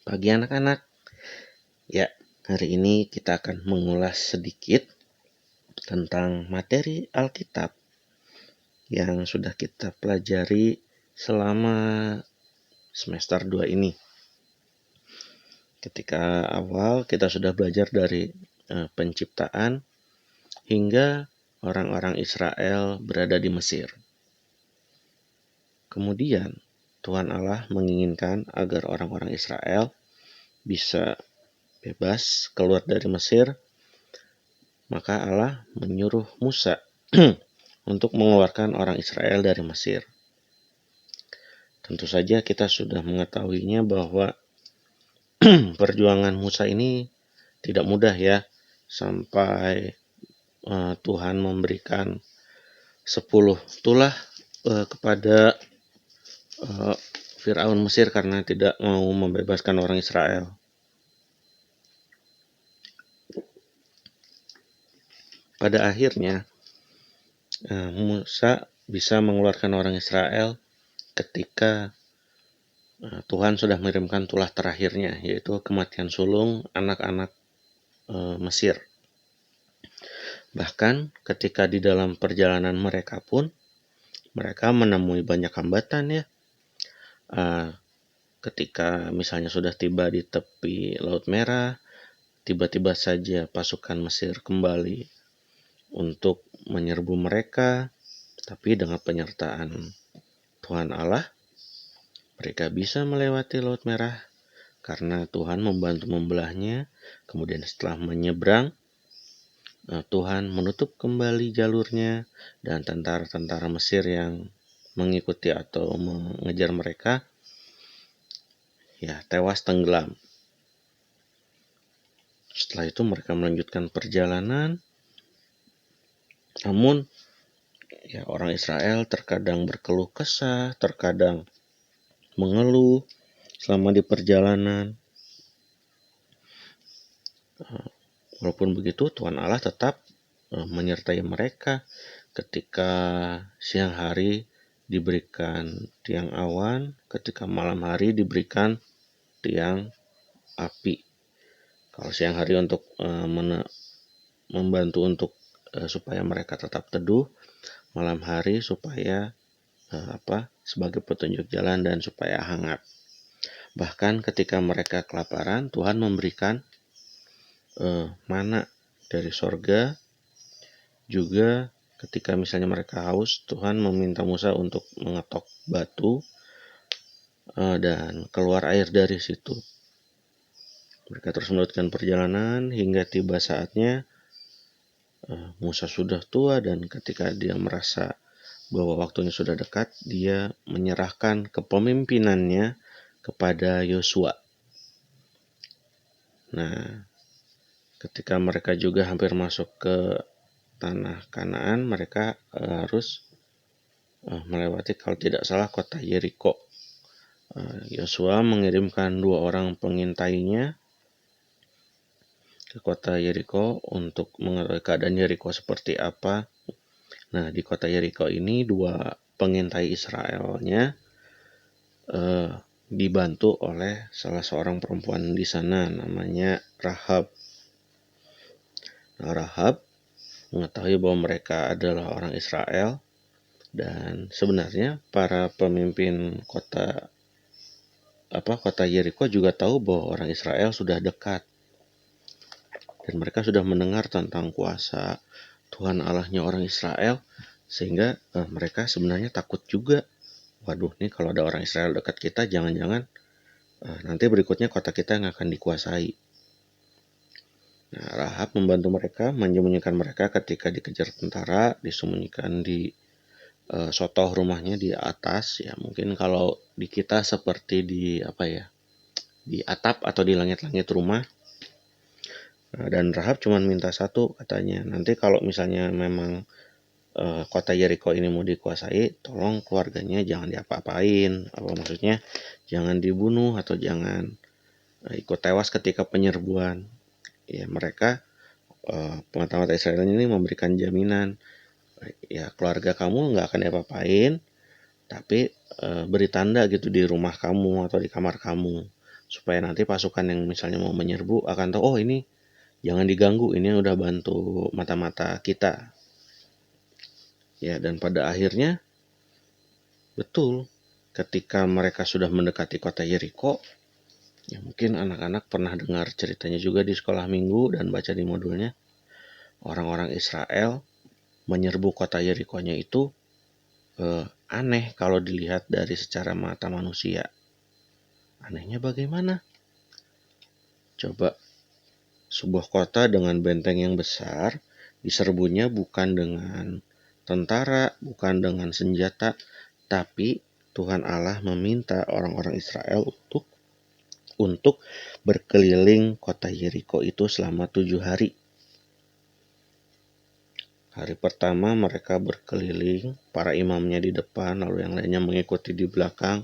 Pagi anak-anak, ya hari ini kita akan mengulas sedikit tentang materi Alkitab yang sudah kita pelajari selama semester 2 ini. Ketika awal kita sudah belajar dari penciptaan hingga orang-orang Israel berada di Mesir. Kemudian Tuhan Allah menginginkan agar orang-orang Israel bisa bebas keluar dari Mesir, maka Allah menyuruh Musa untuk mengeluarkan orang Israel dari Mesir. Tentu saja kita sudah mengetahuinya bahwa perjuangan Musa ini tidak mudah ya, sampai Tuhan memberikan 10 tulah kepada Firaun Mesir karena tidak mau membebaskan orang Israel. Pada akhirnya Musa bisa mengeluarkan orang Israel ketika Tuhan sudah mengirimkan tulah terakhirnya, yaitu kematian sulung anak-anak Mesir. Bahkan ketika di dalam perjalanan mereka pun, mereka menemui banyak hambatan ya. Ketika misalnya sudah tiba di tepi Laut Merah, tiba-tiba saja pasukan Mesir kembali untuk menyerbu mereka, tapi dengan penyertaan Tuhan Allah, mereka bisa melewati Laut Merah karena Tuhan membantu membelahnya. Kemudian setelah menyeberang, Tuhan menutup kembali jalurnya, dan tentara-tentara Mesir yang mengikuti atau mengejar mereka ya tewas tenggelam. Setelah itu mereka melanjutkan perjalanan, namun ya orang Israel terkadang berkeluh kesah, terkadang mengeluh selama di perjalanan. Walaupun begitu, Tuhan Allah tetap menyertai mereka. Ketika siang hari diberikan tiang awan, ketika malam hari diberikan tiang api. Kalau siang hari untuk membantu untuk supaya mereka tetap teduh, malam hari supaya sebagai petunjuk jalan dan supaya hangat. Bahkan ketika mereka kelaparan, Tuhan memberikan mana dari sorga. Juga ketika misalnya mereka haus, Tuhan meminta Musa untuk mengetok batu dan keluar air dari situ. Mereka terus melanjutkan perjalanan hingga tiba saatnya Musa sudah tua, dan ketika dia merasa bahwa waktunya sudah dekat, dia menyerahkan kepemimpinannya kepada Yosua. Nah, ketika mereka juga hampir masuk ke tanah Kanaan, mereka harus melewati, kalau tidak salah, kota Yeriko. Yosua mengirimkan 2 orang pengintainya ke kota Yeriko untuk mengetahui keadaan Yeriko seperti apa. Nah, di kota Yeriko ini 2 pengintai Israelnya dibantu oleh salah seorang perempuan di sana, namanya Rahab. Nah, Rahab mengetahui bahwa mereka adalah orang Israel, dan sebenarnya para pemimpin kota Yeriko juga tahu bahwa orang Israel sudah dekat, dan mereka sudah mendengar tentang kuasa Tuhan Allahnya orang Israel, sehingga mereka sebenarnya takut juga. Waduh, nih kalau ada orang Israel dekat kita, jangan-jangan nanti berikutnya kota kita yang akan dikuasai. Nah, Rahab membantu mereka, menyembunyikan mereka ketika dikejar tentara, disembunyikan di sotoh rumahnya di atas ya. Mungkin kalau di kita seperti di di atap atau di langit-langit rumah. Nah, dan Rahab cuma minta satu, katanya, nanti kalau misalnya memang kota Yeriko ini mau dikuasai, tolong keluarganya jangan diapa-apain. Apa maksudnya? Jangan dibunuh atau jangan ikut tewas ketika penyerbuan. Ya, mereka mata-mata Israel ini memberikan jaminan, ya keluarga kamu nggak akan diapa-apain, tapi beri tanda gitu di rumah kamu atau di kamar kamu. supaya nanti pasukan yang misalnya mau menyerbu akan tahu, oh ini jangan diganggu, ini udah bantu mata-mata kita. Ya, dan pada akhirnya betul, ketika mereka sudah mendekati kota Yeriko, ya mungkin anak-anak pernah dengar ceritanya juga di sekolah minggu dan baca di modulnya, orang-orang Israel menyerbu kota Yeriko-nya itu aneh kalau dilihat dari secara mata manusia. Anehnya bagaimana? Coba, sebuah kota dengan benteng yang besar, diserbunya bukan dengan tentara, bukan dengan senjata, tapi Tuhan Allah meminta orang-orang Israel untuk berkeliling kota Yeriko itu selama 7 hari. Hari pertama mereka berkeliling, para imamnya di depan, lalu yang lainnya mengikuti di belakang.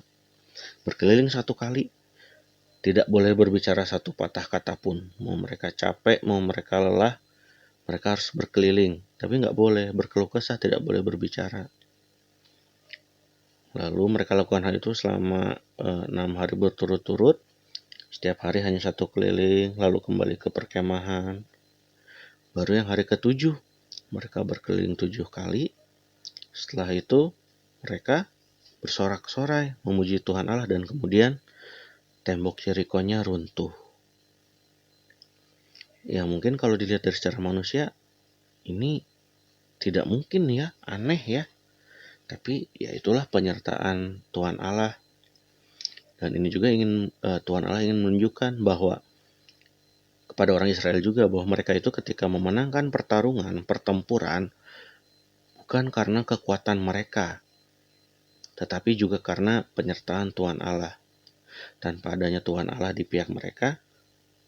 Berkeliling 1 kali, tidak boleh berbicara 1 patah kata pun. Mau mereka capek, mau mereka lelah, mereka harus berkeliling. Tapi nggak boleh berkeluh kesah, tidak boleh berbicara. Lalu mereka lakukan hal itu selama 6 hari berturut-turut. Setiap hari hanya 1 keliling, lalu kembali ke perkemahan. Baru yang hari ke-7, mereka berkeliling 7 kali. Setelah itu, mereka bersorak-sorai memuji Tuhan Allah, dan kemudian tembok Yeriko-nya runtuh. Ya mungkin kalau dilihat dari secara manusia, ini tidak mungkin ya, aneh ya. Tapi ya itulah penyertaan Tuhan Allah. Dan ini juga Tuhan Allah ingin menunjukkan bahwa kepada orang Israel juga, bahwa mereka itu ketika memenangkan pertempuran, bukan karena kekuatan mereka, tetapi juga karena penyertaan Tuhan Allah. Tanpa adanya Tuhan Allah di pihak mereka,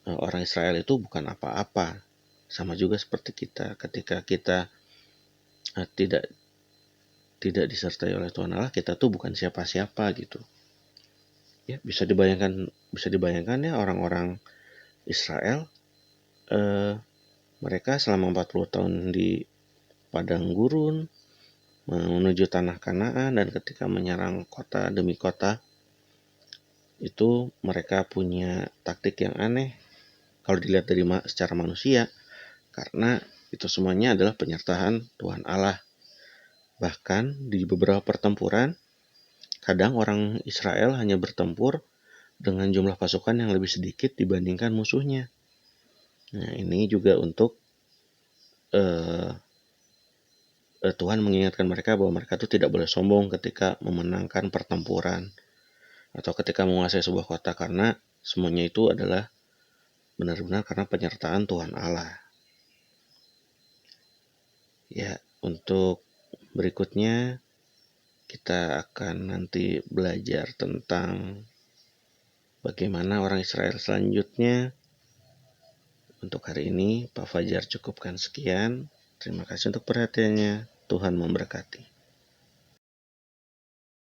orang Israel itu bukan apa-apa. Sama juga seperti kita, ketika kita tidak disertai oleh Tuhan Allah, kita tuh bukan siapa-siapa gitu. Ya, bisa dibayangkan ya, orang-orang Israel, mereka selama 40 tahun di padang gurun menuju tanah Kanaan, dan ketika menyerang kota demi kota, itu mereka punya taktik yang aneh kalau dilihat dari secara manusia, karena itu semuanya adalah penyertaan Tuhan Allah. Bahkan di beberapa pertempuran, kadang orang Israel hanya bertempur dengan jumlah pasukan yang lebih sedikit dibandingkan musuhnya. Nah, ini juga untuk Tuhan mengingatkan mereka bahwa mereka itu tidak boleh sombong ketika memenangkan pertempuran atau ketika menguasai sebuah kota, karena semuanya itu adalah benar-benar karena penyertaan Tuhan Allah. Ya, untuk berikutnya kita akan nanti belajar tentang bagaimana orang Israel selanjutnya. Untuk hari ini Pak Fajar cukupkan sekian. Terima kasih untuk perhatiannya. Tuhan memberkati.